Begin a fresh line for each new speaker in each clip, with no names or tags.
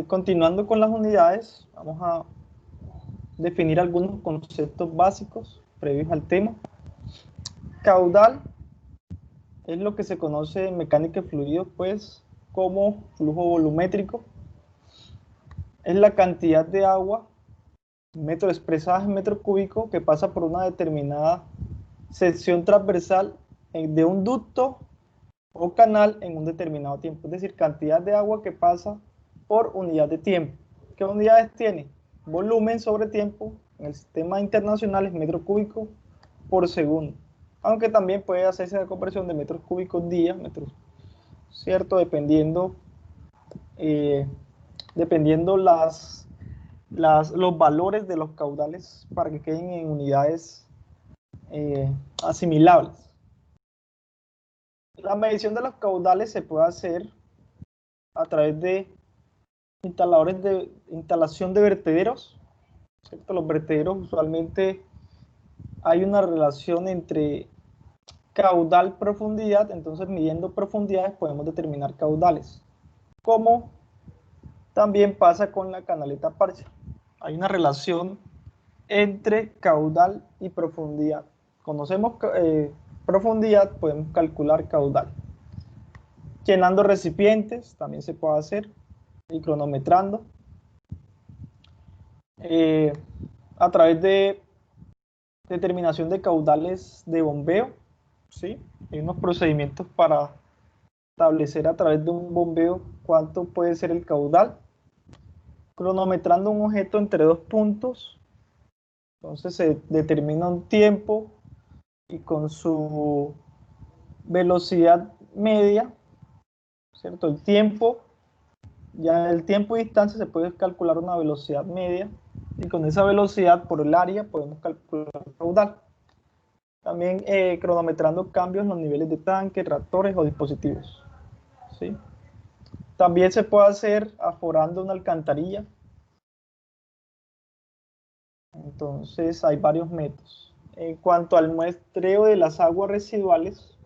Continuando con las unidades, vamos a definir algunos conceptos básicos previos al tema. Caudal es lo que se conoce en mecánica de fluidos, pues, como flujo volumétrico. Es la cantidad de agua, metro expresada en metro cúbico, que pasa por una determinada sección transversal de un ducto o canal en un determinado tiempo. Es decir, cantidad de agua que pasa por unidad de tiempo. ¿Qué unidades tiene? Volumen sobre tiempo. En el sistema internacional es metro cúbico por segundo. Aunque también puede hacerse la conversión de metros cúbicos día, metros, ¿cierto? Dependiendo los valores de los caudales para que queden en unidades asimilables. La medición de los caudales se puede hacer a través de instalación de vertederos, ¿cierto? Los vertederos usualmente hay una relación entre caudal profundidad, entonces midiendo profundidades podemos determinar caudales. Como también pasa con la canaleta parcial. Hay una relación entre caudal y profundidad. Conocemos profundidad, podemos calcular caudal. Llenando recipientes también se puede hacer y cronometrando. A través de determinación de caudales de bombeo, ¿sí? Hay unos procedimientos para establecer a través de un bombeo cuánto puede ser el caudal. Cronometrando un objeto entre dos puntos, entonces se determina un tiempo y con su velocidad media, ¿cierto? Ya el tiempo y distancia se puede calcular una velocidad media y con esa velocidad por el área podemos calcular el caudal. También cronometrando cambios en los niveles de tanque, reactores o dispositivos, ¿sí? También se puede hacer aforando una alcantarilla. Entonces hay varios métodos. En cuanto al muestreo de las aguas residuales,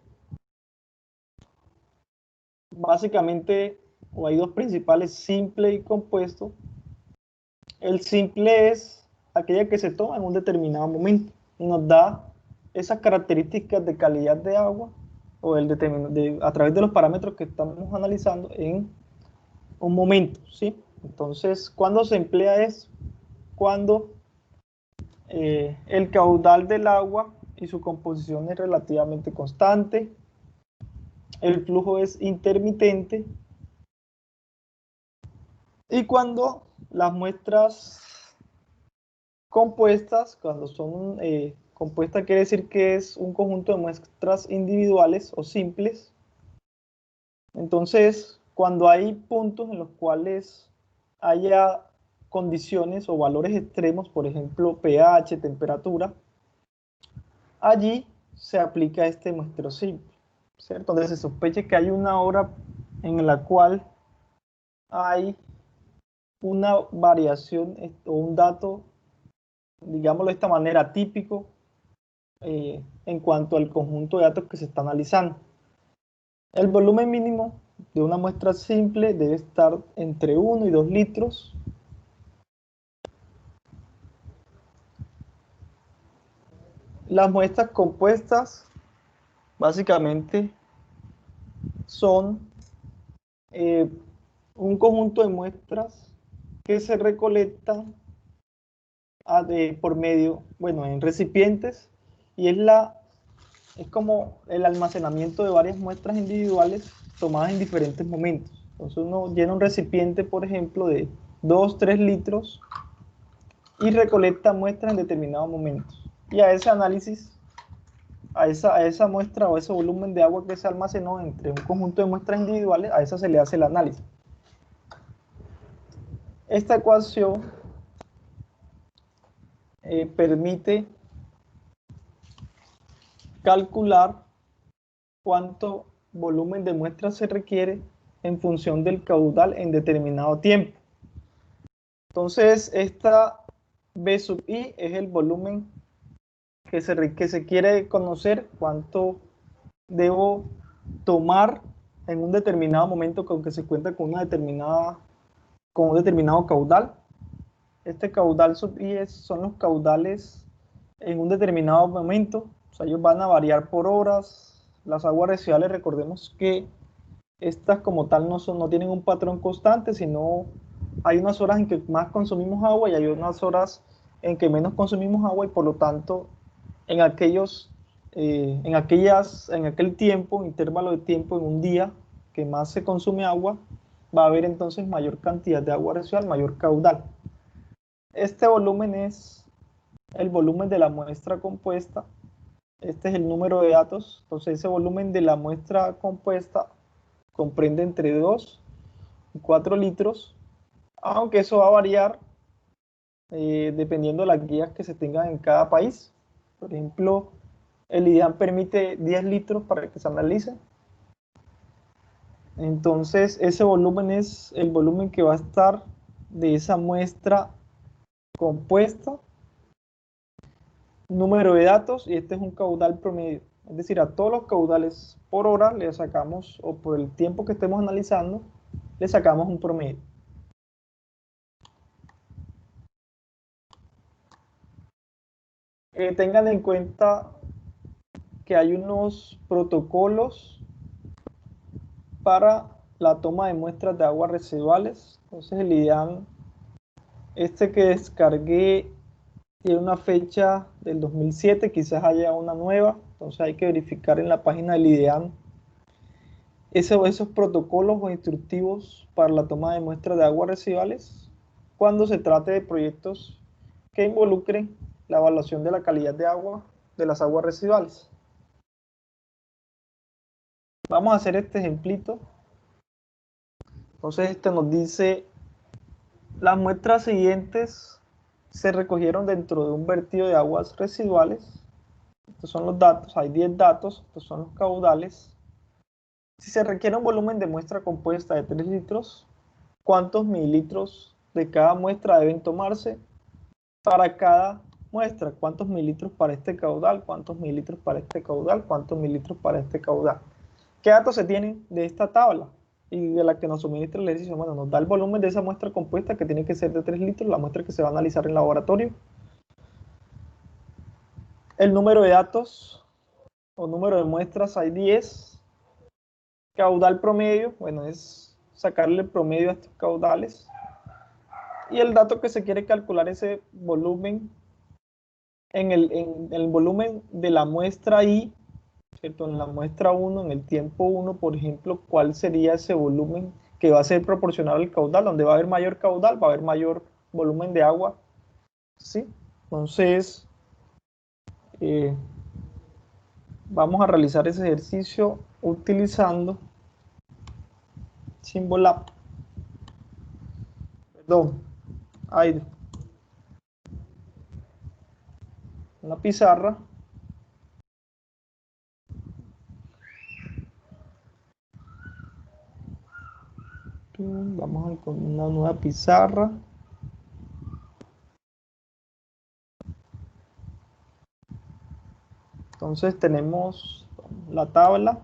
básicamente hay dos principales, simple y compuesto. El simple es aquella que se toma en un determinado momento y nos da esas características de calidad de agua o a través de los parámetros que estamos analizando en un momento, ¿sí? Entonces, cuando se emplea es cuando el caudal del agua y su composición es relativamente constante, el flujo es intermitente y cuando las muestras compuestas, cuando son compuestas quiere decir que es un conjunto de muestras individuales o simples. Entonces, cuando hay puntos en los cuales haya condiciones o valores extremos, por ejemplo, pH, temperatura, allí se aplica este muestreo simple, ¿cierto? Donde se sospeche que hay una hora en la cual hay una variación o un dato, digámoslo de esta manera, típico en cuanto al conjunto de datos que se está analizando. El volumen mínimo de una muestra simple debe estar entre 1 y 2 litros. Las muestras compuestas básicamente son un conjunto de muestras que se recolectan por medio, bueno, en recipientes y es como el almacenamiento de varias muestras individuales tomadas en diferentes momentos. Entonces uno llena un recipiente, por ejemplo, de 2, 3 litros y recolecta muestras en determinados momentos. Y a ese análisis, a esa muestra o ese volumen de agua que se almacenó entre un conjunto de muestras individuales, a esa se le hace el análisis. Esta ecuación permite calcular cuánto volumen de muestras se requiere en función del caudal en determinado tiempo. Entonces, esta B sub I es el volumen que se quiere conocer, cuánto debo tomar en un determinado momento con que se cuenta con una determinada con un determinado caudal. Este caudal sub I son los caudales en un determinado momento, o sea, ellos van a variar por horas. Las aguas residuales, recordemos que estas como tal no tienen un patrón constante, sino hay unas horas en que más consumimos agua y hay unas horas en que menos consumimos agua, y por lo tanto en en aquel tiempo, intervalo de tiempo en un día que más se consume agua, va a haber entonces mayor cantidad de agua residual, mayor caudal. Este volumen es el volumen de la muestra compuesta. Este es el número de datos. Entonces ese volumen de la muestra compuesta comprende entre 2 y 4 litros, aunque eso va a variar dependiendo de las guías que se tengan en cada país. Por ejemplo, el IDEAM permite 10 litros para que se analice. Entonces ese volumen es el volumen que va a estar de esa muestra compuesta, número de datos, y este es un caudal promedio. Es decir, a todos los caudales por hora le sacamos, o por el tiempo que estemos analizando, le sacamos un promedio. Tengan en cuenta que hay unos protocolos para la toma de muestras de aguas residuales. Entonces el IDEAM, este que descargué, tiene una fecha del 2007, quizás haya una nueva, entonces hay que verificar en la página del IDEAM esos protocolos o instructivos para la toma de muestras de aguas residuales cuando se trate de proyectos que involucren la evaluación de la calidad de agua de las aguas residuales. Vamos a hacer este ejemplito. Entonces este nos dice: las muestras siguientes se recogieron dentro de un vertido de aguas residuales. Estos son los datos, hay 10 datos, estos son los caudales. Si se requiere un volumen de muestra compuesta de 3 litros, ¿cuántos mililitros de cada muestra deben tomarse para cada muestra? ¿Cuántos mililitros para este caudal? ¿Cuántos mililitros para este caudal? ¿Cuántos mililitros para este caudal? ¿Qué datos se tienen de esta tabla y de la que nos suministra el ejercicio? Bueno, nos da el volumen de esa muestra compuesta, que tiene que ser de 3 litros, la muestra que se va a analizar en laboratorio. El número de datos o número de muestras, hay 10. Caudal promedio, bueno, es sacarle el promedio a estos caudales. Y el dato que se quiere calcular, ese volumen, en el volumen de la muestra I, ¿cierto? En la muestra 1, en el tiempo 1, por ejemplo, ¿cuál sería ese volumen que va a ser proporcional al caudal? Donde va a haber mayor caudal, va a haber mayor volumen de agua, ¿sí? Entonces, vamos a realizar ese ejercicio utilizando Symbolab. Perdón, aire. Una pizarra. Vamos a ir con una nueva pizarra. Entonces tenemos la tabla.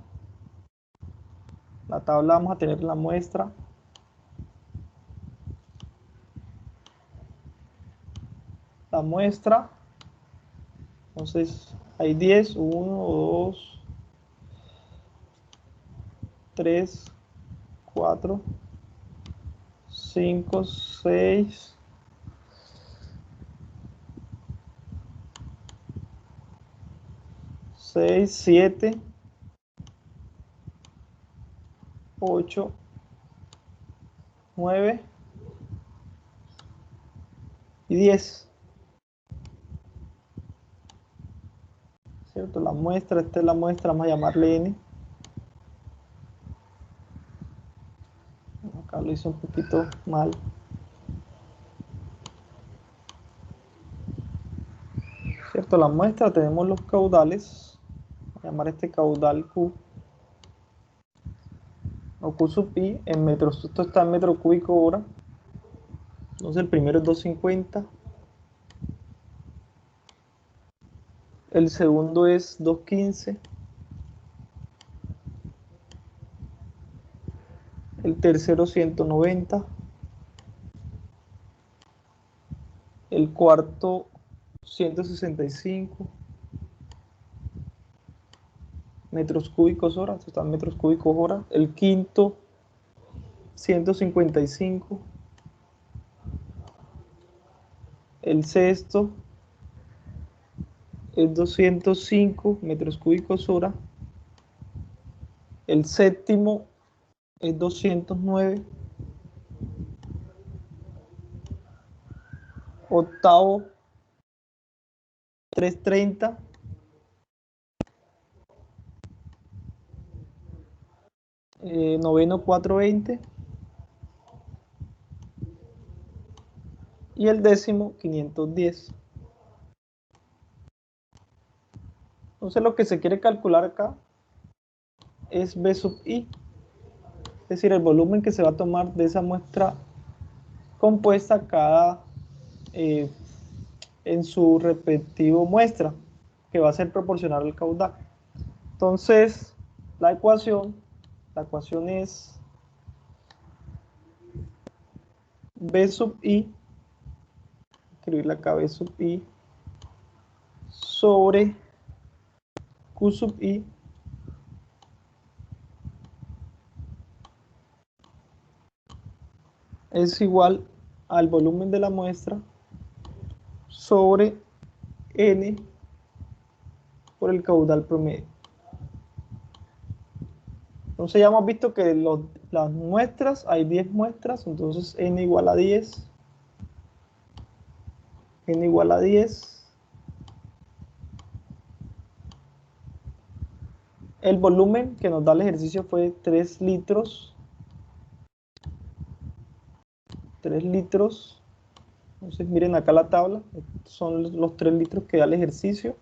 La tabla vamos a tener la muestra. La muestra. Entonces hay 10, 1, 2, 3, 4, 5, 6, 6, 7, 8, 9 y 10. ¿Cierto? La muestra, esta es la muestra, vamos a llamarle N. Acá lo hice un poquito mal. ¿Cierto? La muestra, tenemos los caudales. Voy a llamar este caudal Q. O Q sub I en metros. Esto está en metro cúbico hora. Entonces el primero es 250. El segundo es 215. El tercero 190. el cuarto 165 metros cúbicos hora, esto está en metros cúbicos hora, el quinto 155, el sexto es 205 metros cúbicos hora, el séptimo es 209, octavo 330, noveno 420 y el décimo 510. Entonces lo que se quiere calcular acá es B sub I, es decir, el volumen que se va a tomar de esa muestra compuesta cada en su respectivo muestra, que va a ser proporcional al caudal. Entonces, la ecuación es B sub I, escribirla acá, B sub I sobre Q sub I es igual al volumen de la muestra sobre N por el caudal promedio. Entonces ya hemos visto que las muestras, hay 10 muestras, entonces N igual a 10, N igual a 10. El volumen que nos da el ejercicio fue 3 litros. 3 litros. Entonces miren acá la tabla. Estos son los 3 litros que da el ejercicio.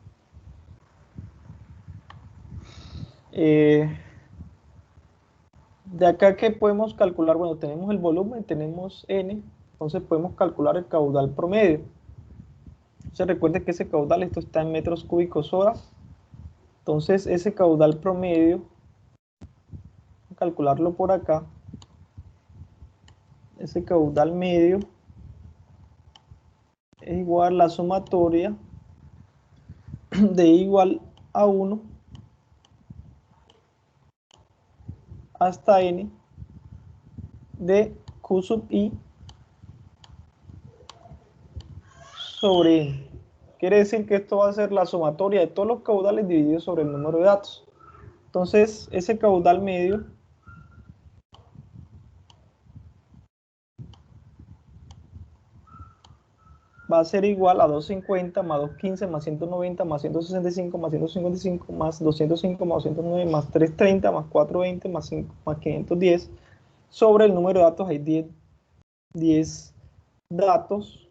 De acá que podemos calcular, bueno, tenemos el volumen, tenemos N, entonces podemos calcular el caudal promedio. Entonces recuerden que ese caudal, esto está en metros cúbicos hora. Entonces ese caudal promedio, calcularlo por acá, ese caudal medio es igual a la sumatoria de igual a 1 hasta N de Q sub I sobre N. Quiere decir que esto va a ser la sumatoria de todos los caudales divididos sobre el número de datos. Entonces, ese caudal medio va a ser igual a 250 más 215 más 190 más 165 más 155 más 205 más 209 más 330 más 420 más 5 más 510 sobre el número de datos. Hay 10 datos,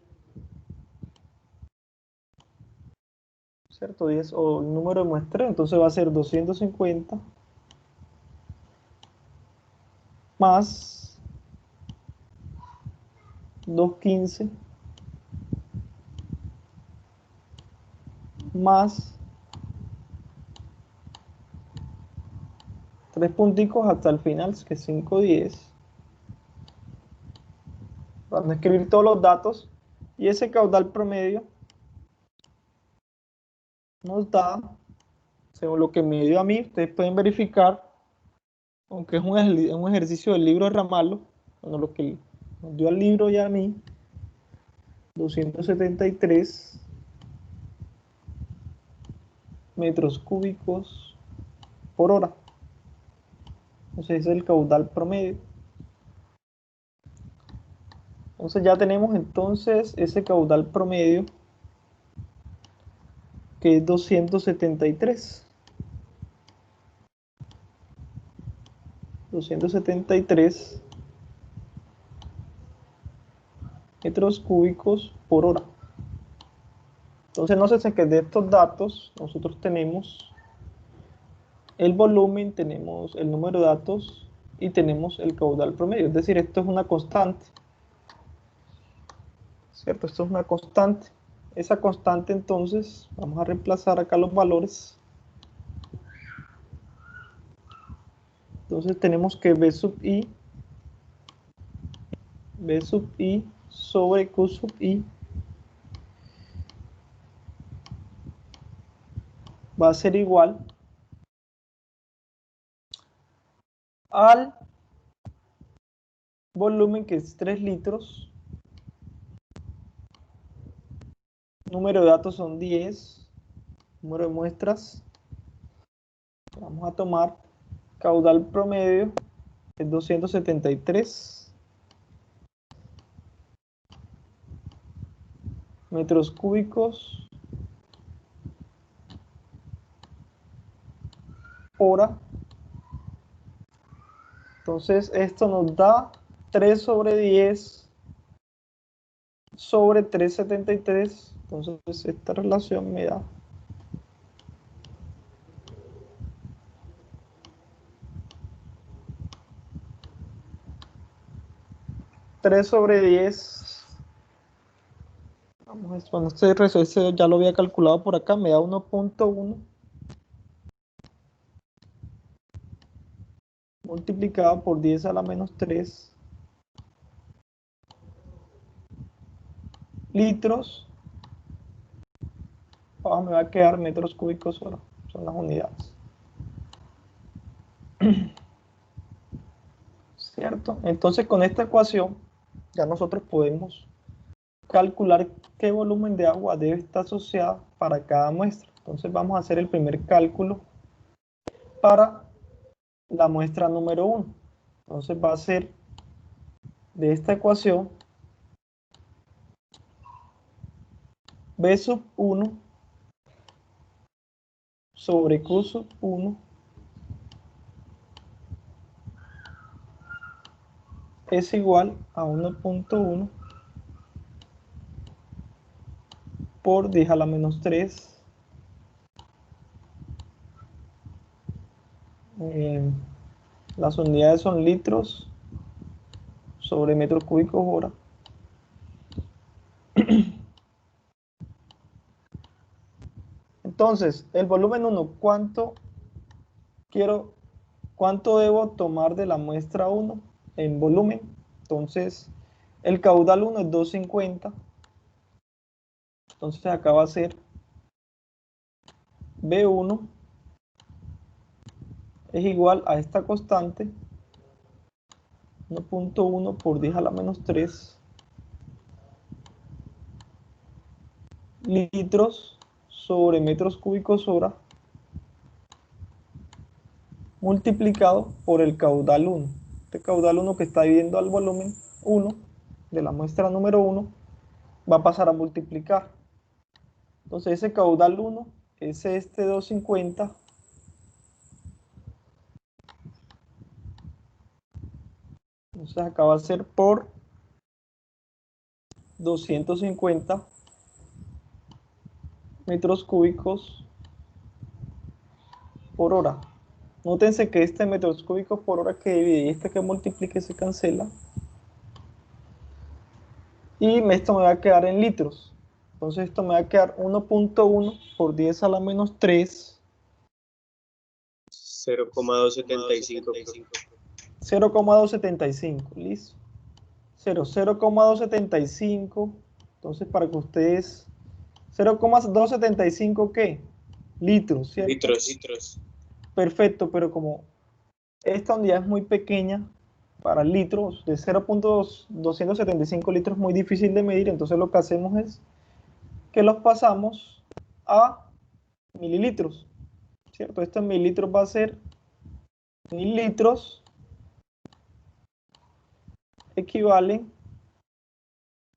¿cierto? 10 o el número de muestra, entonces va a ser 250 más 215 más 3 punticos hasta el final, que es 510. Van a escribir todos los datos y ese caudal promedio nos da, según lo que me dio a mí, ustedes pueden verificar, aunque es un ejercicio del libro de Ramalho, bueno, lo que nos dio al libro y a mí, 273 metros cúbicos por hora. Entonces ese es el caudal promedio. Entonces ya tenemos entonces ese caudal promedio, que es 273. 273 metros cúbicos por hora. Entonces no sé si es que de estos datos nosotros tenemos el volumen, tenemos el número de datos y tenemos el caudal promedio. Es decir, esto es una constante, ¿cierto? Esto es una constante. Esa constante, entonces, vamos a reemplazar acá los valores. Entonces tenemos que B sub I sobre Q sub I va a ser igual al volumen, que es 3 litros. Número de datos son 10. Número de muestras. Vamos a tomar caudal promedio, es 273 metros cúbicos hora. Entonces esto nos da 3 sobre 10 sobre 373. Entonces esta relación me da 3 sobre 10. Vamos a bueno, este ya lo había calculado por acá, me da 1.1 multiplicado por 10 a la menos 3 litros. Abajo me va a quedar metros cúbicos hora, son las unidades. ¿Cierto? Entonces con esta ecuación ya nosotros podemos calcular qué volumen de agua debe estar asociado para cada muestra. Entonces vamos a hacer el primer cálculo para la muestra número 1. Entonces va a ser de esta ecuación B sub 1 sobre Q sub 1 es igual a 1.1 por 10 a la menos 3 las unidades son litros sobre metros cúbicos hora. Entonces, el volumen 1, ¿cuánto debo tomar de la muestra 1 en volumen? Entonces, el caudal 1 es 250. Entonces, acá va a ser B1 es igual a esta constante, 1.1 por 10 a la menos 3 litros sobre metros cúbicos hora multiplicado por el caudal 1. Este caudal 1 que está dividiendo al volumen 1 de la muestra número 1 va a pasar a multiplicar. Entonces ese caudal 1 es este 250 entonces acá va a ser por 250 metros cúbicos por hora. Nótense que este metros cúbicos por hora que divide y este que multiplique se cancela. Y esto me va a quedar en litros. Entonces esto me va a quedar 1.1 por 10 a la menos 3.
0,275.
0,275, listo. 0,275. Entonces para que ustedes... 0,275 ¿qué? Litros, ¿cierto?
Litros.
Perfecto, pero como esta unidad es muy pequeña para litros, de 0.275 litros es muy difícil de medir, entonces lo que hacemos es que los pasamos a mililitros, ¿cierto? Esto en mililitros va a ser 1000 litros equivalen,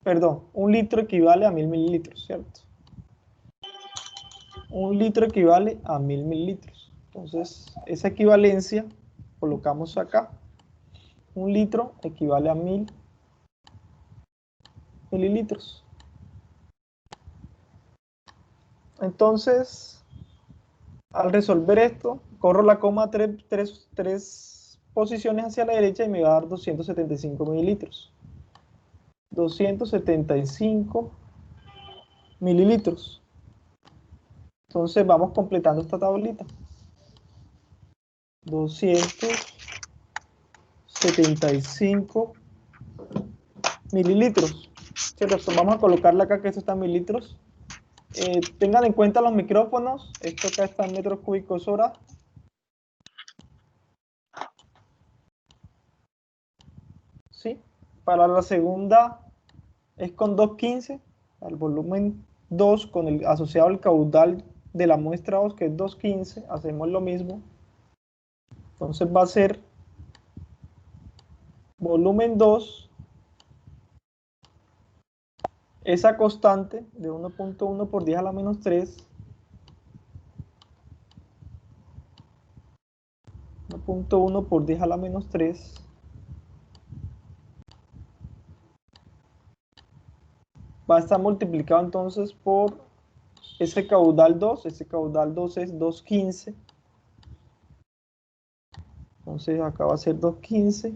perdón, 1 litro equivale a 1000 mililitros, ¿cierto? 1 litro equivale a 1000 mililitros. Entonces, esa equivalencia colocamos acá. 1 litro equivale a 1000 mililitros. Entonces, al resolver esto, corro la coma tres posiciones hacia la derecha y me va a dar 275 mililitros. 275 mililitros. Entonces vamos completando esta tablita. 275 mililitros. ¿Cierto? Vamos a colocarle acá que esto está en mililitros. Tengan en cuenta los micrófonos. Esto acá está en metros cúbicos hora. ¿Sí? Para la segunda es con 215, al volumen 2 con el asociado al caudal de la muestra 2, que es 215, hacemos lo mismo. Entonces va a ser volumen 2, esa constante de 1.1 por 10 a la menos 3, 1.1 por 10 a la menos 3, va a estar multiplicado entonces por ese caudal 2 es 215, entonces acá va a ser 215.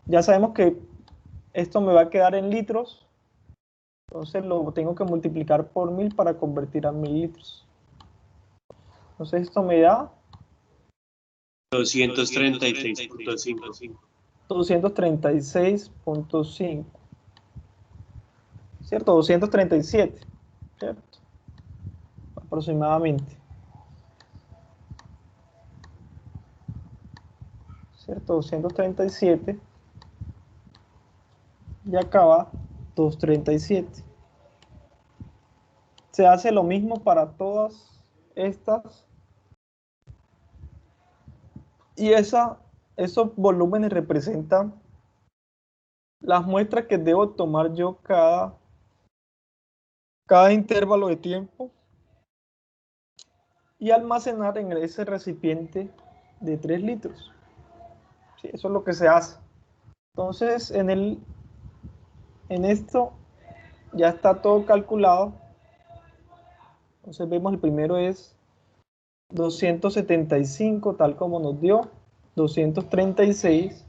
Ya sabemos que esto me va a quedar en litros, entonces lo tengo que multiplicar por 1000 para convertir a mililitros. Entonces esto me da
236.5.
236.5, ¿cierto? 237, ¿cierto? Aproximadamente, ¿cierto? 237 y acá va 237. Se hace lo mismo para todas estas y esos volúmenes representan las muestras que debo tomar yo cada intervalo de tiempo y almacenar en ese recipiente de 3 litros. Sí, eso es lo que se hace. Entonces, en esto ya está todo calculado. Entonces vemos el primero es 275, tal como nos dio, 236,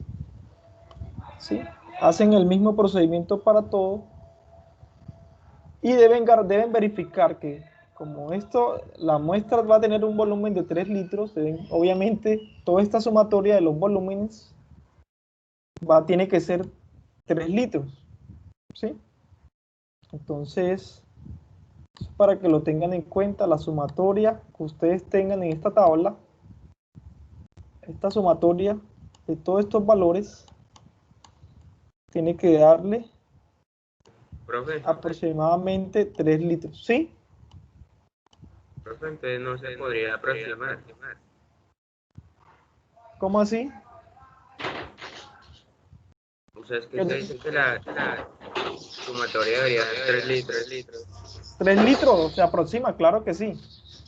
¿sí? Hacen el mismo procedimiento para todo y deben verificar que como la muestra va a tener un volumen de 3 litros, obviamente toda esta sumatoria de los volúmenes tiene que ser 3 litros, ¿sí? Entonces, para que lo tengan en cuenta, la sumatoria que ustedes tengan en esta tabla, esta sumatoria de todos estos valores, tiene que darle
Profe,
aproximadamente 3 litros, ¿sí?
profe, entonces no se podría aproximar.
¿Cómo así?
O sea, es que usted dice que la sumatoria debería ser 3 litros.
3 litros se aproxima, claro que sí,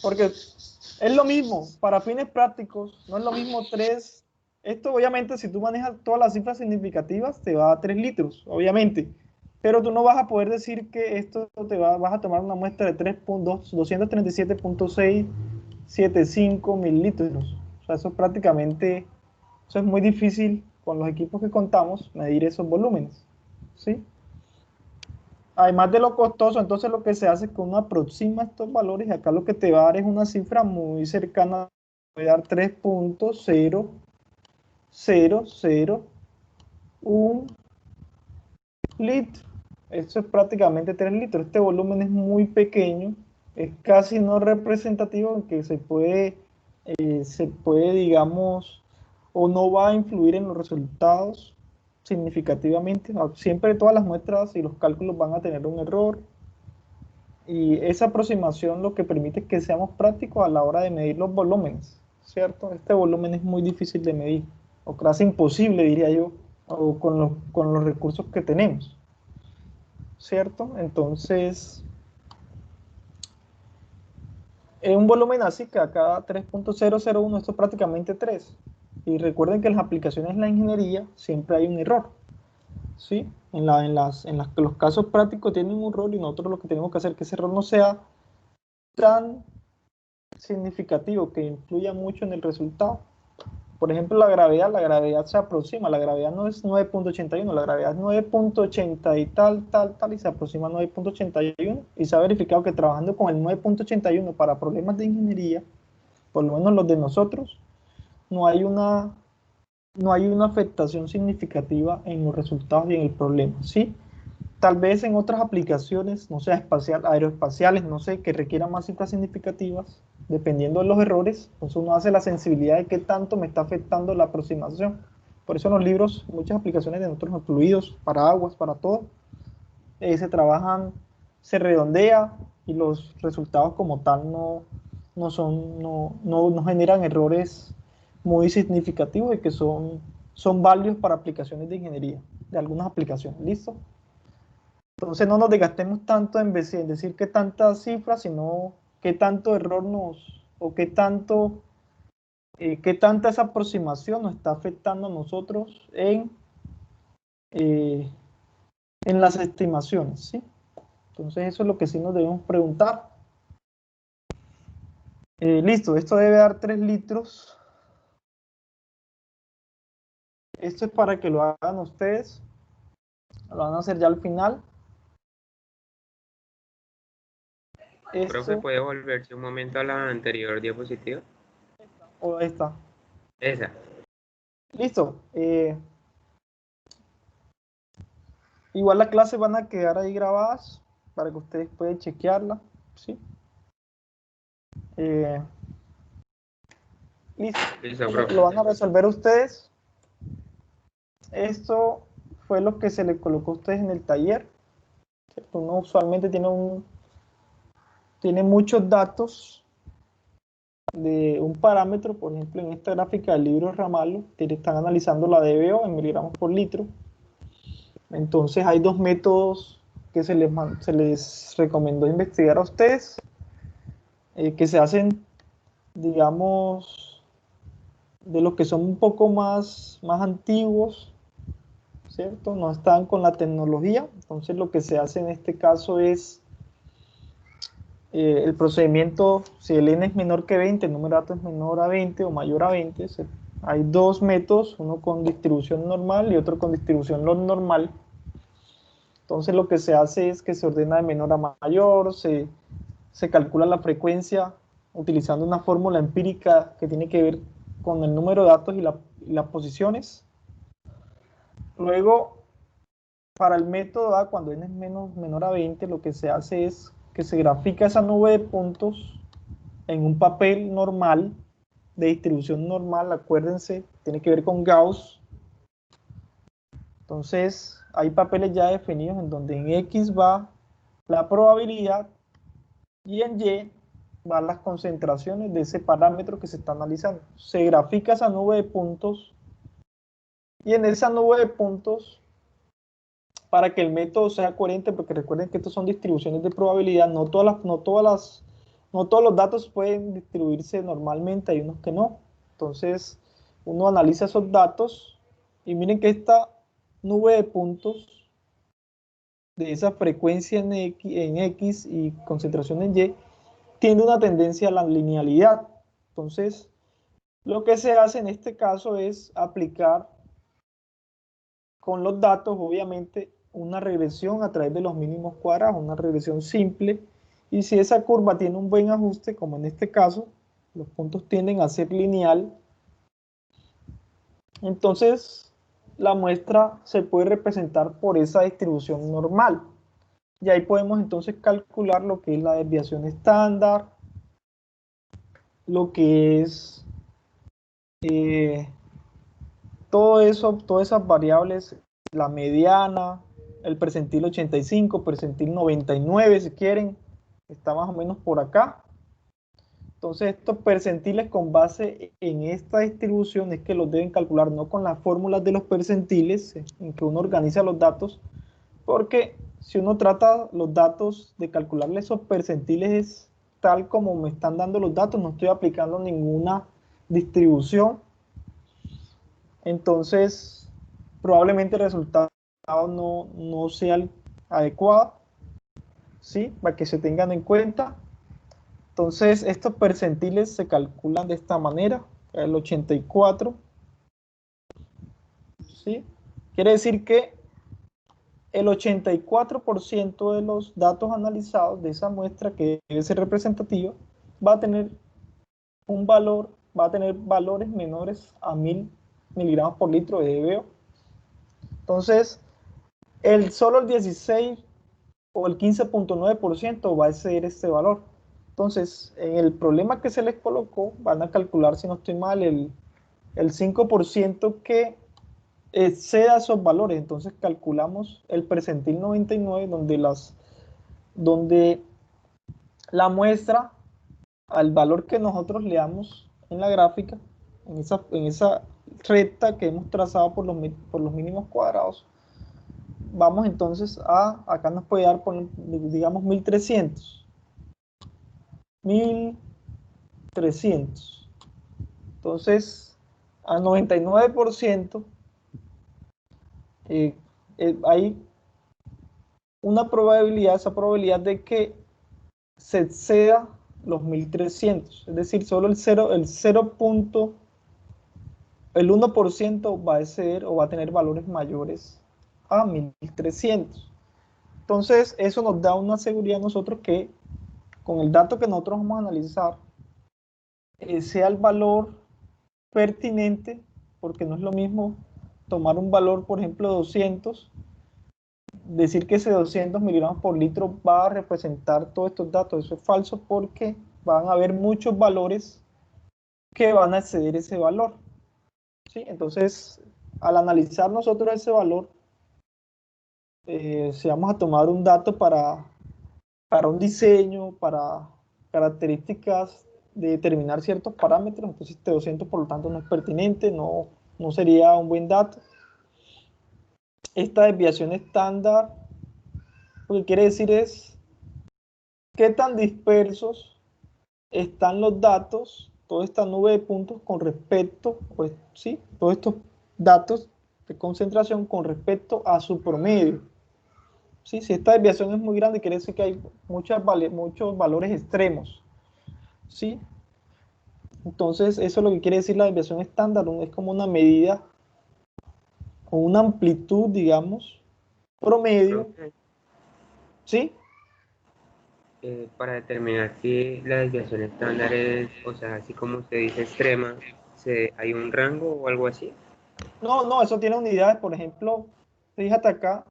porque es lo mismo, para fines prácticos, no es lo mismo 3, esto obviamente si tú manejas todas las cifras significativas te va a 3 litros, obviamente, pero tú no vas a poder decir que esto vas a tomar una muestra de 237.675 mililitros, o sea, eso prácticamente, eso es muy difícil con los equipos que contamos, medir esos volúmenes, ¿sí? Además de lo costoso, entonces lo que se hace es que uno aproxima estos valores y acá lo que te va a dar es una cifra muy cercana, puede dar 3.0001 litro. Esto es prácticamente 3 litros. Este volumen es muy pequeño, es casi no representativo en que se puede, digamos, o no va a influir en los resultados significativamente. Siempre todas las muestras y los cálculos van a tener un error. Y esa aproximación lo que permite es que seamos prácticos a la hora de medir los volúmenes, ¿cierto? Este volumen es muy difícil de medir, o casi imposible, diría yo, o con los recursos que tenemos, ¿cierto? Entonces, un volumen así que acá 3.001, esto es prácticamente 3. Y recuerden que en las aplicaciones de la ingeniería siempre hay un error, ¿sí? Los casos prácticos tienen un error y nosotros lo que tenemos que hacer es que ese error no sea tan significativo, que influya mucho en el resultado. Por ejemplo, la gravedad se aproxima, la gravedad no es 9.81, la gravedad es 9.80 y tal, y se aproxima a 9.81, y se ha verificado que trabajando con el 9.81 para problemas de ingeniería, por lo menos los de nosotros, no hay una afectación significativa en los resultados y en el problema, ¿sí? tal vez en otras aplicaciones, no sé, aeroespaciales, no sé, que requieran más cifras significativas, dependiendo de los errores, entonces uno hace la sensibilidad de qué tanto me está afectando la aproximación. Por eso en los libros, muchas aplicaciones de nosotros, fluidos, para aguas, para todo, se trabajan, se redondea y los resultados como tal no generan errores muy significativos y que son válidos para aplicaciones de ingeniería, de algunas aplicaciones. ¿Listo? Entonces no nos desgastemos tanto en decir qué tantas cifras, sino qué tanto error o qué tanta esa aproximación nos está afectando a nosotros eh, en las estimaciones, ¿sí? Entonces eso es lo que sí nos debemos preguntar. Listo, esto debe dar 3 litros. Esto es para que lo hagan ustedes. Lo van a hacer ya al final.
Profe,
Esto,
¿puede volverse un momento a la anterior diapositiva?
o esta.
Esa.
Listo. Igual las clases van a quedar ahí grabadas para que ustedes puedan chequearla, ¿sí? Listo.
Listo,
Como
profe.
lo van a resolver ustedes. Esto fue lo que se le colocó a ustedes en el taller, ¿cierto? Uno usualmente tiene muchos datos de un parámetro, por ejemplo, en esta gráfica del libro Ramalho, que están analizando la DBO en miligramos por litro. Entonces hay 2 métodos que se les recomendó investigar a ustedes, que se hacen, digamos, de los que son un poco más antiguos, ¿cierto? No están con la tecnología. Entonces lo que se hace en este caso es el procedimiento, si el n es menor que 20, el número de datos es menor a 20 o mayor a 20, hay 2 métodos, uno con distribución normal y otro con distribución log normal. Entonces lo que se hace es que se ordena de menor a mayor, se calcula la frecuencia utilizando una fórmula empírica que tiene que ver con el número de datos y las posiciones. Luego, para el método A, cuando n es menor a 20, lo que se hace es que se grafica esa nube de puntos en un papel normal, de distribución normal, acuérdense, tiene que ver con Gauss. Entonces, hay papeles ya definidos en donde en X va la probabilidad y en Y van las concentraciones de ese parámetro que se está analizando. Se grafica esa nube de puntos y en esa nube de puntos, para que el método sea coherente, porque recuerden que estos son distribuciones de probabilidad, no todos los datos pueden distribuirse normalmente, hay unos que no. Entonces, uno analiza esos datos y miren que esta nube de puntos de esa frecuencia en X y concentración en Y tiene una tendencia a la linealidad. Entonces, lo que se hace en este caso es aplicar con los datos, obviamente, una regresión a través de los mínimos cuadrados, una regresión simple, y si esa curva tiene un buen ajuste, como en este caso, los puntos tienden a ser lineal, entonces la muestra se puede representar por esa distribución normal. Y ahí podemos entonces calcular lo que es la desviación estándar, lo que es todo eso, todas esas variables, la mediana, el percentil 85, percentil 99 si quieren, está más o menos por acá. Entonces estos percentiles con base en esta distribución es que los deben calcular no con las fórmulas de los percentiles en que uno organiza los datos, porque si uno trata los datos de calcularle esos percentiles tal como me están dando los datos, no estoy aplicando ninguna distribución, entonces probablemente el resultado no sea el adecuado, ¿sí? Para que se tengan en cuenta. Entonces estos percentiles se calculan de esta manera, el 84, ¿sí? Quiere decir que el 84% de los datos analizados de esa muestra, que debe ser representativa, va a tener valores menores a 1000 miligramos por litro de DBO. Entonces, Solo el 16 o el 15.9% va a exceder este valor. Entonces, en el problema que se les colocó, van a calcular, si no estoy mal, el 5% que exceda esos valores. Entonces calculamos el percentil 99, donde la muestra al valor que nosotros le damos en la gráfica, en esa recta que hemos trazado por los mínimos cuadrados, vamos entonces acá nos puede dar, digamos, 1300. 1300. Entonces, al 99%, hay una probabilidad, esa probabilidad de que se exceda los 1300. Es decir, solo el 1% va a exceder o va a tener valores mayores a 1300. Entonces, eso nos da una seguridad a nosotros que con el dato que nosotros vamos a analizar, sea el valor pertinente, porque no es lo mismo tomar un valor, por ejemplo, 200, decir que ese 200 miligramos por litro va a representar todos estos datos. Eso es falso porque van a haber muchos valores que van a exceder ese valor. ¿Sí? Entonces, al analizar nosotros ese valor, si vamos a tomar un dato para un diseño, para características de determinar ciertos parámetros, entonces este 200 por lo tanto no es pertinente, no sería un buen dato. Esta desviación estándar, lo que quiere decir es qué tan dispersos están los datos, toda esta nube de puntos con respecto, pues sí, todos estos datos de concentración con respecto a su promedio. ¿Sí? Si esta desviación es muy grande, quiere decir que hay muchos valores extremos. ¿Sí? Entonces, eso es lo que quiere decir la desviación estándar, es como una medida o una amplitud, digamos, promedio.
Profe,
¿Sí?
para determinar si la desviación estándar es, o sea, así como se dice extrema, ¿hay un rango o algo así?
No, eso tiene unidades. Por ejemplo, fíjate acá,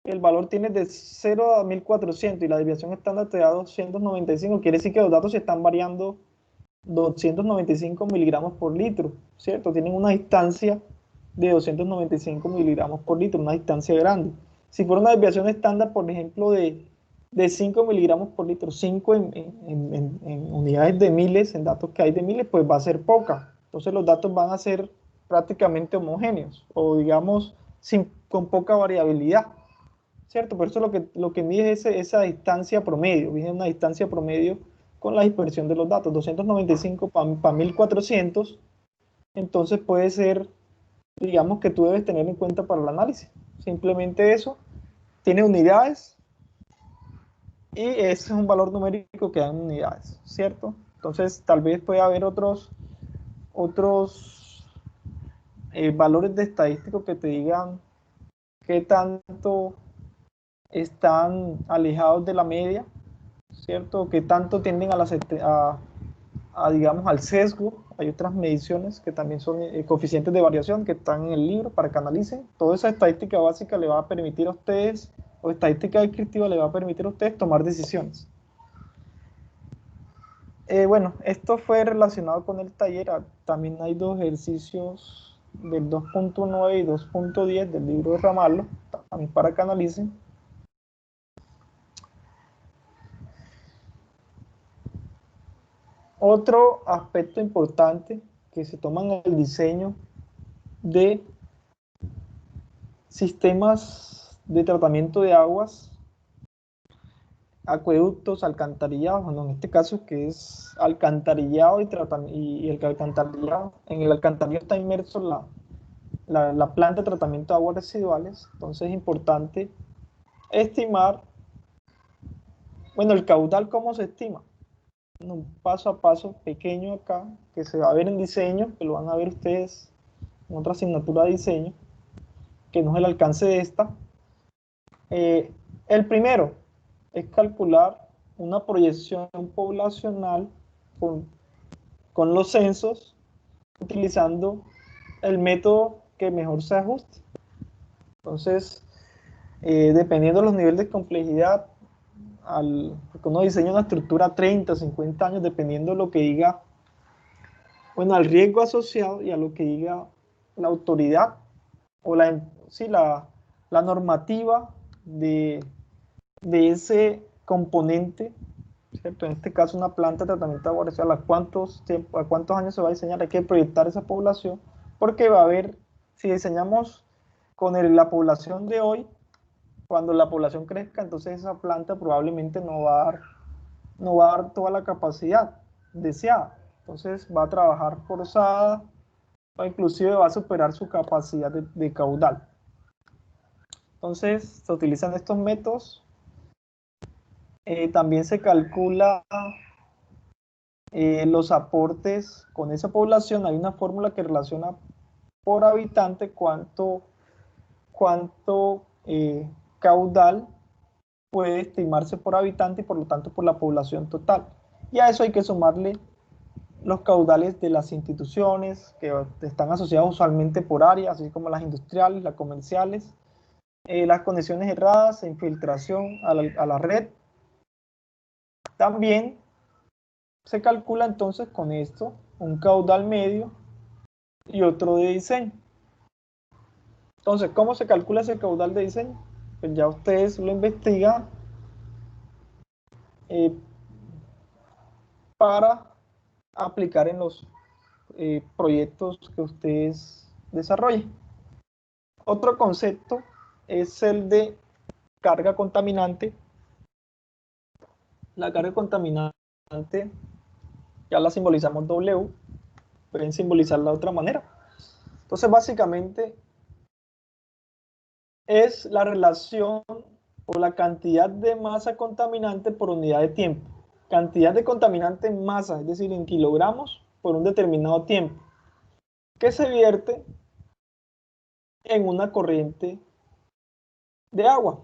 el valor tiene de 0 a 1400 y la desviación estándar te da 295. Quiere decir que los datos se están variando 295 miligramos por litro, ¿cierto? Tienen una distancia de 295 miligramos por litro, una distancia grande. Si fuera una desviación estándar, por ejemplo, de 5 miligramos por litro, 5 en unidades de miles, en datos que hay de miles, pues va a ser poca. Entonces los datos van a ser prácticamente homogéneos o digamos con poca variabilidad, ¿cierto? Por eso lo que mide es esa distancia promedio, mide una distancia promedio con la dispersión de los datos, 295 para 1400, entonces puede ser, digamos, que tú debes tener en cuenta para el análisis. Simplemente eso, tiene unidades y ese es un valor numérico que da en unidades, ¿cierto? Entonces tal vez puede haber otros valores de estadístico que te digan qué tanto están alejados de la media, ¿cierto? Que tanto tienden digamos, al sesgo. Hay otras mediciones que también son coeficientes de variación que están en el libro para que analicen. Toda esa estadística básica le va a permitir a ustedes, o estadística descriptiva le va a permitir a ustedes tomar decisiones. Bueno, esto fue relacionado con el taller. También hay dos ejercicios del 2.9 y 2.10 del libro de Ramallo, también para que analicen. Otro aspecto importante que se toma en el diseño de sistemas de tratamiento de aguas, acueductos, alcantarillados, bueno, en este caso que es alcantarillado y el alcantarillado, en el alcantarillado está inmerso la planta de tratamiento de aguas residuales. Entonces es importante estimar, bueno, el caudal, ¿cómo se estima? Un paso a paso pequeño acá, que se va a ver en diseño, que lo van a ver ustedes en otra asignatura de diseño, que no es el alcance de esta. El primero es calcular una proyección poblacional con los censos, utilizando el método que mejor se ajuste. Entonces, dependiendo de los niveles de complejidad, porque uno diseña una estructura a 30, 50 años, dependiendo de lo que diga, bueno, al riesgo asociado y a lo que diga la autoridad o la normativa de ese componente, ¿cierto? En este caso, una planta de tratamiento de agua residual, ¿a cuántos años se va a diseñar? Hay que proyectar esa población, porque va a haber, si diseñamos con la población de hoy, cuando la población crezca, entonces esa planta probablemente no va a dar toda la capacidad deseada. Entonces va a trabajar forzada o inclusive va a superar su capacidad de caudal. Entonces se utilizan estos métodos. También se calcula los aportes con esa población. Hay una fórmula que relaciona por habitante cuánto caudal puede estimarse por habitante y por lo tanto por la población total. Y a eso hay que sumarle los caudales de las instituciones que están asociados usualmente por área, así como las industriales, las comerciales, las condiciones erradas, infiltración a la red. También se calcula entonces con esto un caudal medio y otro de diseño. Entonces, ¿cómo se calcula ese caudal de diseño? Pues ya ustedes lo investigan para aplicar en los proyectos que ustedes desarrollen. Otro concepto es el de carga contaminante. La carga contaminante ya la simbolizamos W, pueden simbolizarla de otra manera. Entonces, básicamente es la relación o la cantidad de masa contaminante por unidad de tiempo. Cantidad de contaminante en masa, es decir, en kilogramos por un determinado tiempo, que se vierte en una corriente de agua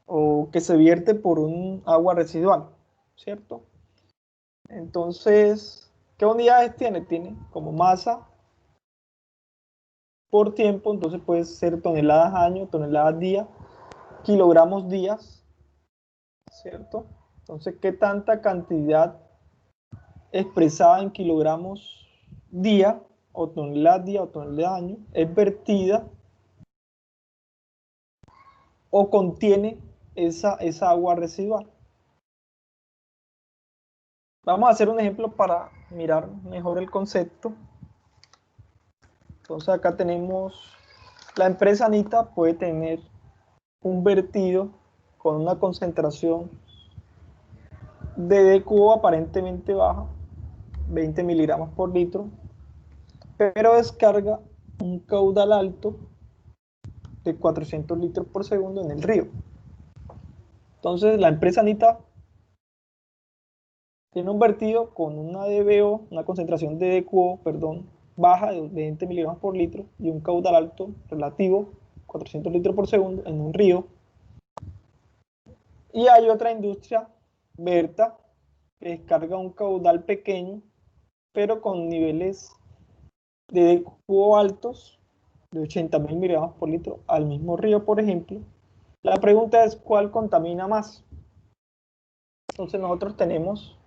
o que se vierte por un agua residual, ¿cierto? Entonces, ¿qué unidades tiene? Tiene como masa por tiempo, entonces puede ser toneladas año, toneladas día, kilogramos días, ¿cierto? Entonces, ¿qué tanta cantidad expresada en kilogramos día o tonelada año es vertida o contiene esa agua residual? Vamos a hacer un ejemplo para mirar mejor el concepto. Entonces acá tenemos, la empresa Anita puede tener un vertido con una concentración de DQO aparentemente baja, 20 miligramos por litro, pero descarga un caudal alto de 400 litros por segundo en el río. Entonces la empresa Anita tiene un vertido con una DBO, una concentración de DQO, perdón, baja de 20 miligramos por litro y un caudal alto relativo, 400 litros por segundo, en un río. Y hay otra industria, Berta, que descarga un caudal pequeño, pero con niveles de DQO altos, de 80.000 miligramos por litro, al mismo río, por ejemplo. La pregunta es, ¿cuál contamina más? Entonces nosotros tenemos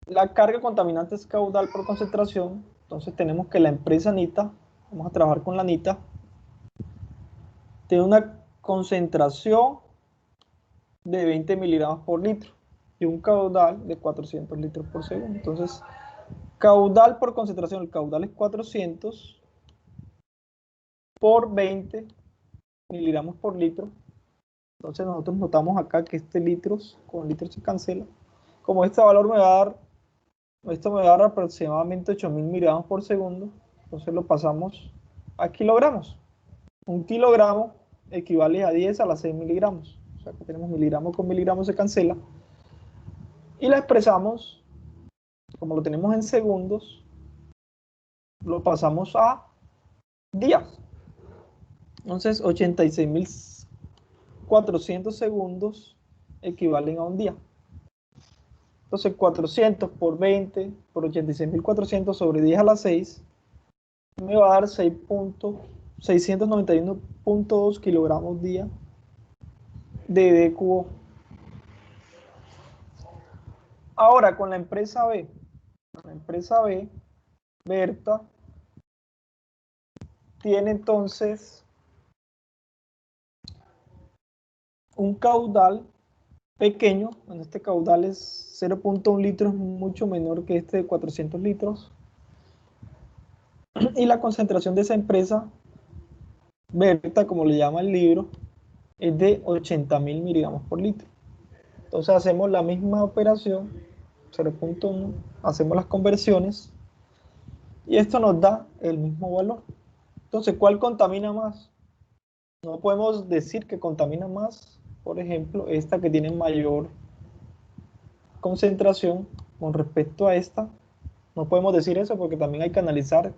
la carga contaminante es caudal por concentración, entonces tenemos que la empresa Anita, vamos a trabajar con la Anita, tiene una concentración de 20 miligramos por litro y un caudal de 400 litros por segundo. Entonces, caudal por concentración, el caudal es 400 por 20 miligramos por litro. Entonces nosotros notamos acá que este litros con litros se cancela. Como este valor esto me va a dar aproximadamente 8.000 miligramos por segundo, entonces lo pasamos a kilogramos. Un kilogramo equivale a 10 a la 6 miligramos. O sea que tenemos miligramos con miligramos se cancela. Y la expresamos, como lo tenemos en segundos, lo pasamos a días. Entonces 86.400 segundos equivalen a un día. Entonces 400 por 20 por 86.400 sobre 10 a la 6 me va a dar 6.6 691.2 kilogramos día de DQO. Ahora, con la empresa B. La empresa B, Berta, tiene entonces un caudal pequeño. Bueno, este caudal es 0.1 litros, mucho menor que este de 400 litros. Y la concentración de esa empresa, Berta, como le llama el libro, es de 80.000 miligramos por litro. Entonces hacemos la misma operación, 0.1, hacemos las conversiones y esto nos da el mismo valor. Entonces, ¿cuál contamina más? No podemos decir que contamina más, por ejemplo, esta que tiene mayor concentración con respecto a esta. No podemos decir eso porque también hay que analizar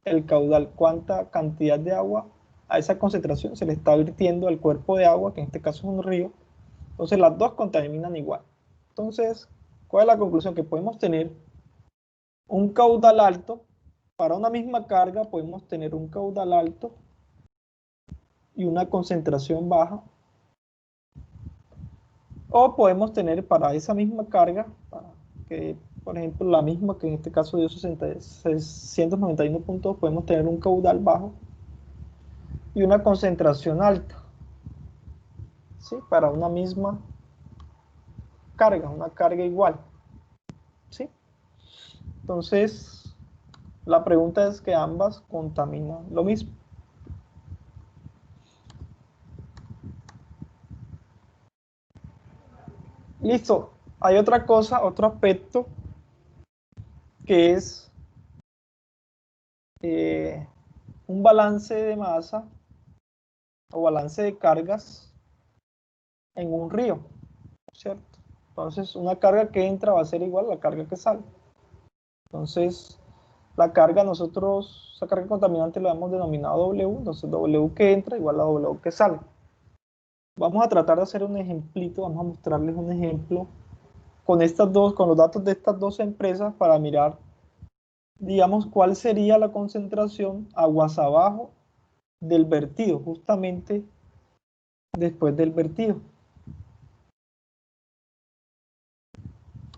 el caudal, cuánta cantidad de agua a esa concentración se le está virtiendo al cuerpo de agua, que en este caso es un río. Entonces las dos contaminan igual. Entonces, ¿cuál es la conclusión? Que podemos tener un caudal alto, para una misma carga podemos tener un caudal alto y una concentración baja, o podemos tener para esa misma carga, que por ejemplo la misma que en este caso dio 691 puntos, podemos tener un caudal bajo y una concentración alta, ¿sí? Para una misma carga, una carga igual, ¿sí? Entonces, la pregunta es que ambas contaminan lo mismo. Listo. Hay otra cosa, otro aspecto, que es un balance de masa o balance de cargas en un río, ¿cierto? Entonces, una carga que entra va a ser igual a la carga que sale. Entonces, la carga nosotros, esa carga contaminante la hemos denominado W, entonces W que entra igual a W que sale. Vamos a tratar de hacer un ejemplito, vamos a mostrarles un ejemplo con estas dos, con los datos de estas dos empresas para mirar, digamos, cuál sería la concentración aguas abajo del vertido, justamente después del vertido.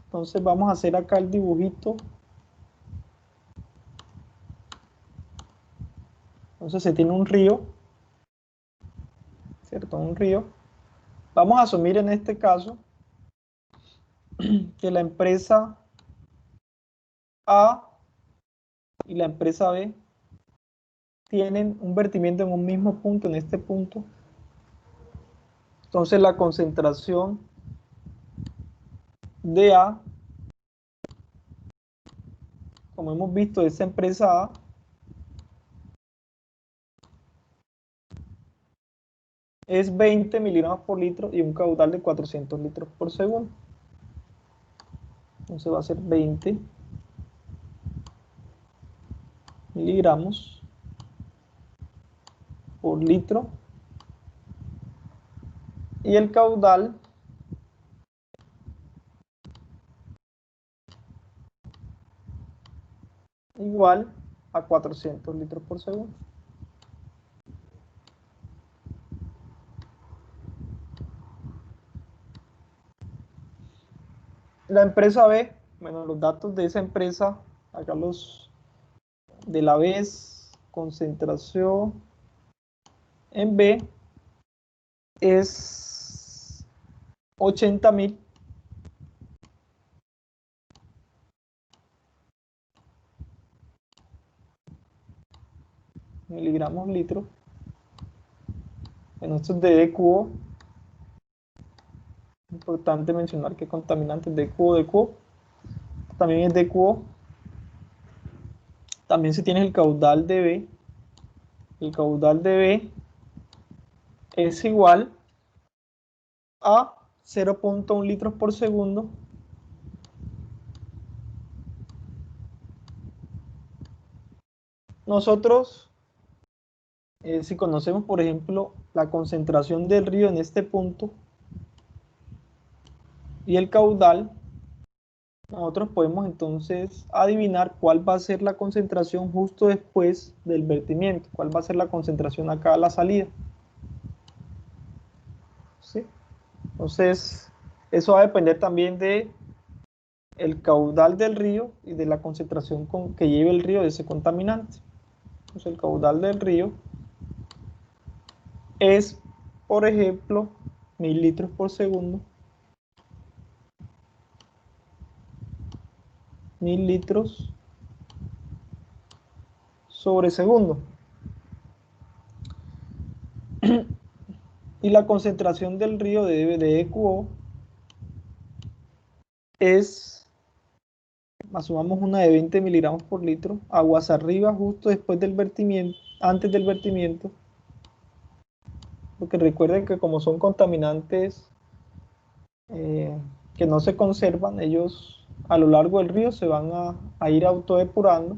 Entonces vamos a hacer acá el dibujito. Entonces se tiene un río, ¿cierto? Un río. Vamos a asumir en este caso que la empresa A y la empresa B tienen un vertimiento en un mismo punto, en este punto. Entonces la concentración de A, como hemos visto, de esa empresa A es 20 miligramos por litro y un caudal de 400 litros por segundo. Entonces va a ser 20 miligramos por litro y el caudal igual a 400 litros por segundo. La empresa B, bueno, los datos de esa empresa, acá los de la B es concentración en B es 80.000 miligramos litro. En estos de DQO, importante mencionar que contaminantes DQO también es DQO. También se tiene el caudal de B. El caudal de B es igual a 0.1 litros por segundo nosotros, si conocemos, por ejemplo, la concentración del río en este punto y el caudal, nosotros podemos entonces adivinar cuál va a ser la concentración justo después del vertimiento, cuál va a ser la concentración acá a la salida. ¿Sí? Entonces, eso va a depender también de el caudal del río y de la concentración que lleve el río de ese contaminante. Entonces, el caudal del río es, por ejemplo, 1000 litros por segundo. 1000 litros sobre segundo. Y la concentración del río de EQO es, asumamos una de 20 miligramos por litro, aguas arriba justo después del vertimiento, antes del vertimiento, porque recuerden que como son contaminantes que no se conservan, ellos a lo largo del río se van a ir autodepurando.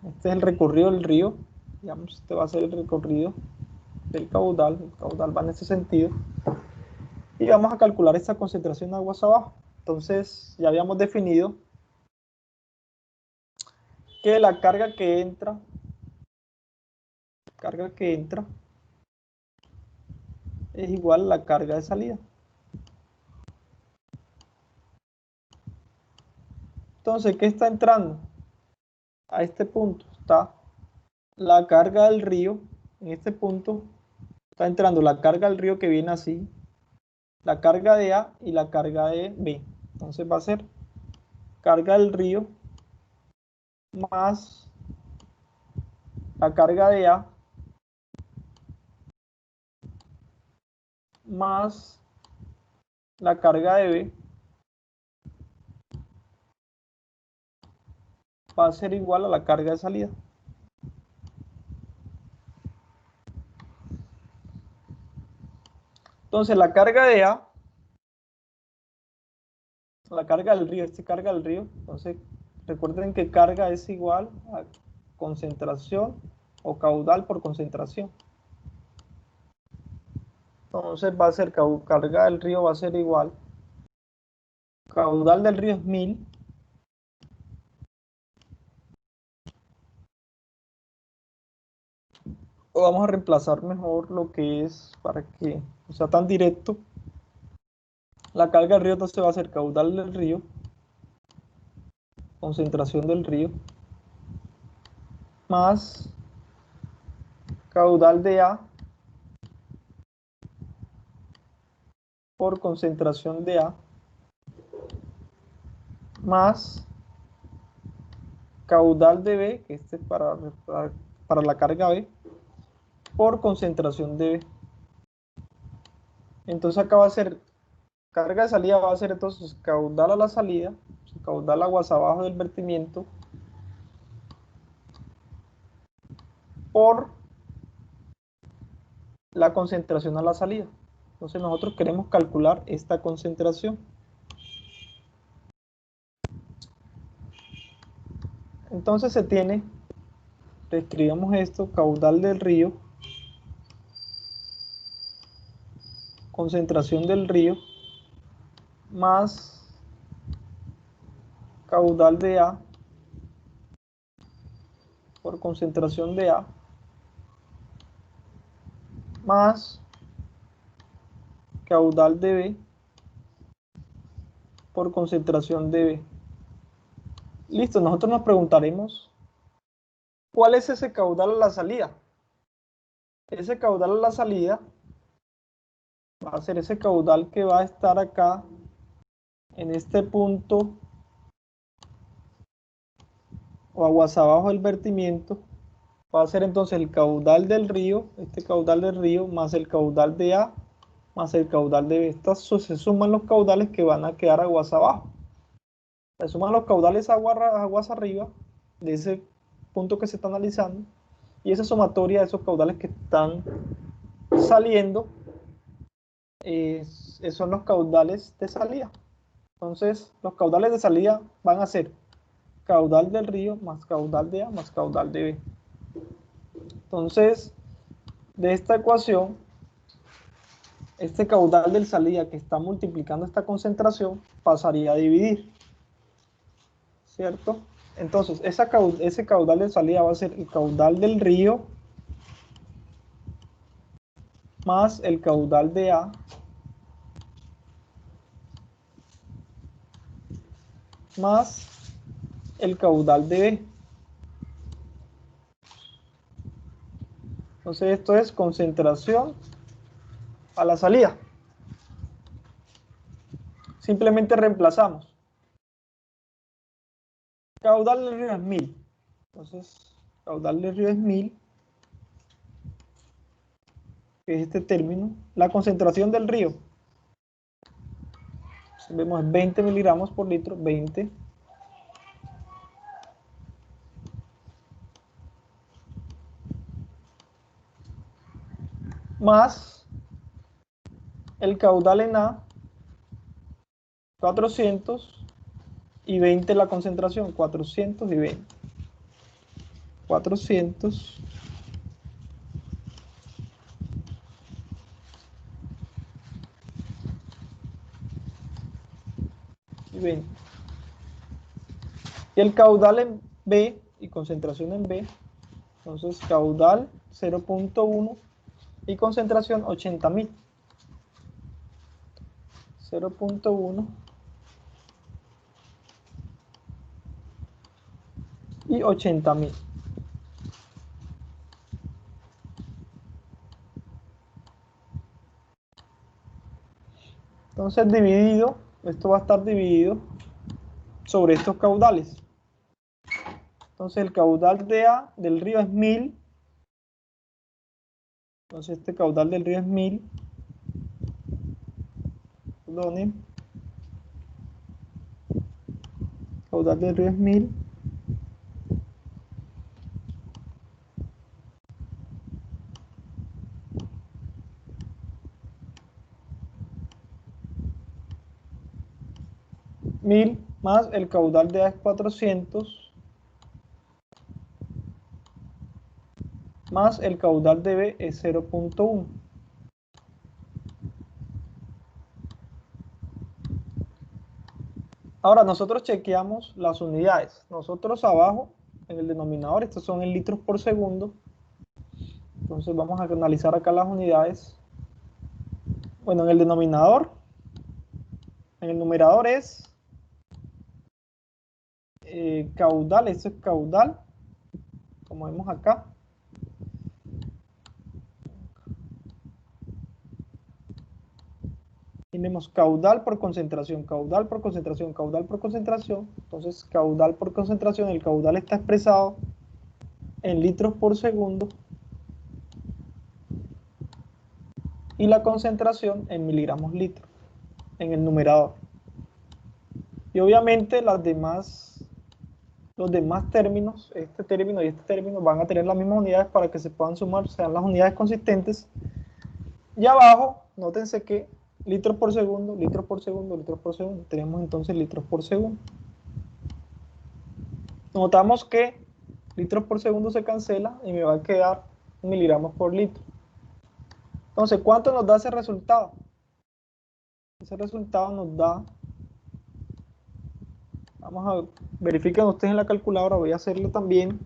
Este es el recorrido del río, digamos, este va a ser el recorrido del caudal, el caudal va en ese sentido. Y vamos a calcular esta concentración de aguas abajo. Entonces, ya habíamos definido que la carga que entra es igual a la carga de salida. Entonces, ¿qué está entrando? A este punto está la carga del río. En este punto está entrando la carga del río que viene así, la carga de A y la carga de B. Entonces va a ser carga del río más la carga de A más la carga de B va a ser igual a la carga de salida. Entonces la carga de A, la carga del río, carga del río, entonces recuerden que carga es igual a concentración o caudal por concentración. Entonces va a ser carga del río va a ser igual, caudal del río es 1000 o vamos a reemplazar mejor lo que es para que no sea tan directo. La carga del río entonces va a ser caudal del río, concentración del río, más caudal de A por concentración de A, más caudal de B, que este es para la carga B, por concentración de B. Entonces acá va a ser, carga de salida va a ser entonces caudal a la salida, caudal aguas abajo del vertimiento, por la concentración a la salida. Entonces nosotros queremos calcular esta concentración. Entonces se tiene, reescribamos esto, caudal del río, concentración del río, más caudal de A por concentración de A, más caudal de B por concentración de B. Listo, nosotros nos preguntaremos, ¿cuál es ese caudal a la salida? Ese caudal a la salida va a ser ese caudal que va a estar acá en este punto o aguas abajo del vertimiento. Va a ser entonces el caudal del río, este caudal del río, más el caudal de A, más el caudal de B. Estas se suman los caudales que van a quedar aguas abajo. Se suman los caudales aguas arriba de ese punto que se está analizando, y esa sumatoria de esos caudales que están saliendo son los caudales de salida. Entonces los caudales de salida van a ser caudal del río más caudal de A más caudal de B. Entonces de esta ecuación este caudal de salida que está multiplicando esta concentración pasaría a dividir, ¿cierto? Entonces, ese caudal de salida va a ser el caudal del río más el caudal de A más el caudal de B. Entonces, esto es concentración a la salida. Simplemente reemplazamos. Caudal del río es 1000. Entonces, caudal del río es 1000, que es este término. La concentración del río, vemos, es 20 miligramos por litro, 20. Más el caudal en A, 400, y 20 la concentración, 420. 400 y 20. Y el caudal en B y concentración en B, entonces caudal 0.1 y concentración 80.000. 0.1 y 80.000. Entonces dividido, esto va a estar dividido sobre estos caudales. Entonces el caudal de A del río es 1000. Entonces este caudal del río es 1000. Perdonen. Caudal del río es 1000. Más el caudal de A es 400. Más el caudal de B es 0.1. Ahora nosotros chequeamos las unidades. Nosotros abajo, en el denominador, estos son en litros por segundo. Entonces vamos a analizar acá las unidades. Bueno, en el denominador, en el numerador es caudal, esto es caudal, como vemos acá. Tenemos caudal por concentración, caudal por concentración, caudal por concentración. Entonces, caudal por concentración, el caudal está expresado en litros por segundo y la concentración en miligramos litro, en el numerador. Y obviamente los demás términos, este término y este término, van a tener las mismas unidades para que se puedan sumar, sean las unidades consistentes. Y abajo, nótense que litros por segundo, litros por segundo, litros por segundo. Tenemos entonces litros por segundo. Notamos que litros por segundo se cancela y me va a quedar miligramos por litro. Entonces, ¿cuánto nos da ese resultado? Ese resultado nos da, vamos a verificar ustedes en la calculadora, voy a hacerlo también.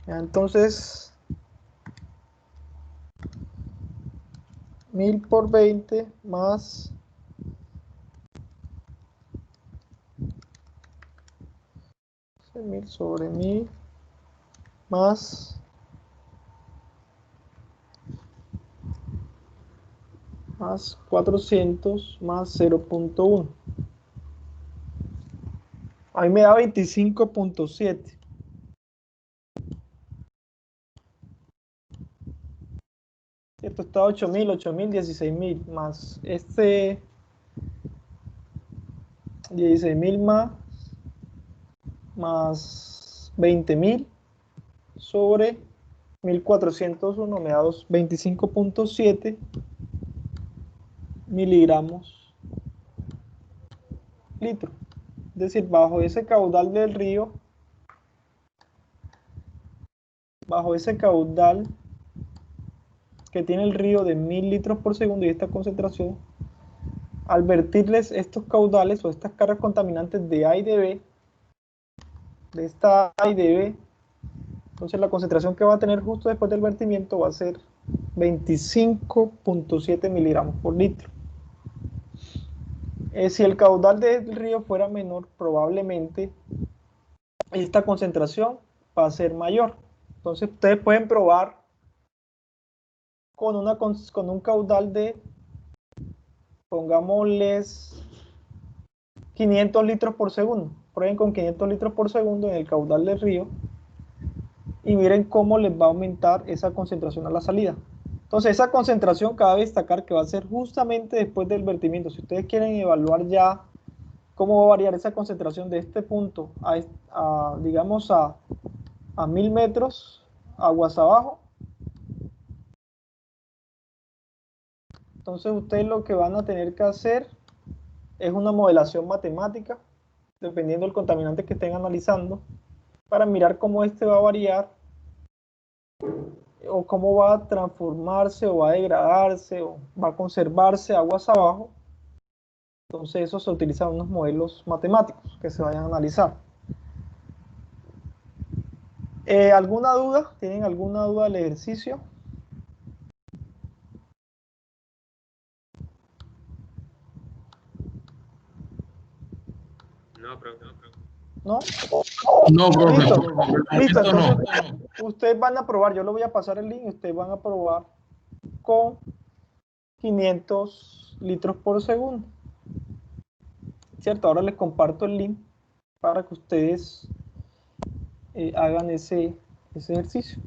Ya, entonces, 1000 por 20 más 1000 sobre 1000 más 400 más 0.1. Ahí me da 25.7. Esto está 8000, 8000, 16000 más este 16000 más 20000 sobre 1401 me da 25.7 miligramos litro. Es decir, bajo ese caudal del río, bajo ese caudal que tiene el río de 1000 litros por segundo y esta concentración, al vertirles estos caudales o estas cargas contaminantes de A y de B, de esta A y de B, entonces la concentración que va a tener justo después del vertimiento va a ser 25.7 miligramos por litro. Si el caudal del río fuera menor, probablemente esta concentración va a ser mayor. Entonces ustedes pueden probar con un caudal de, pongámosles, 500 litros por segundo. Prueben con 500 litros por segundo en el caudal del río y miren cómo les va a aumentar esa concentración a la salida. Entonces esa concentración cabe destacar que va a ser justamente después del vertimiento. Si ustedes quieren evaluar ya cómo va a variar esa concentración de este punto digamos a 1000 metros aguas abajo, entonces ustedes lo que van a tener que hacer es una modelación matemática, dependiendo del contaminante que estén analizando, para mirar cómo este va a variar o cómo va a transformarse o va a degradarse o va a conservarse aguas abajo. Entonces eso se utilizan unos modelos matemáticos que se vayan a analizar. ¿Alguna duda? ¿Tienen alguna duda del ejercicio?
No, profe.
¿No?
No, profe.
Listo.
Por el
Listo,
momento no.
entonces ustedes van a probar, yo les voy a pasar el link y ustedes van a probar con 500 litros por segundo. ¿Cierto? Ahora les comparto el link para que ustedes hagan ese ejercicio.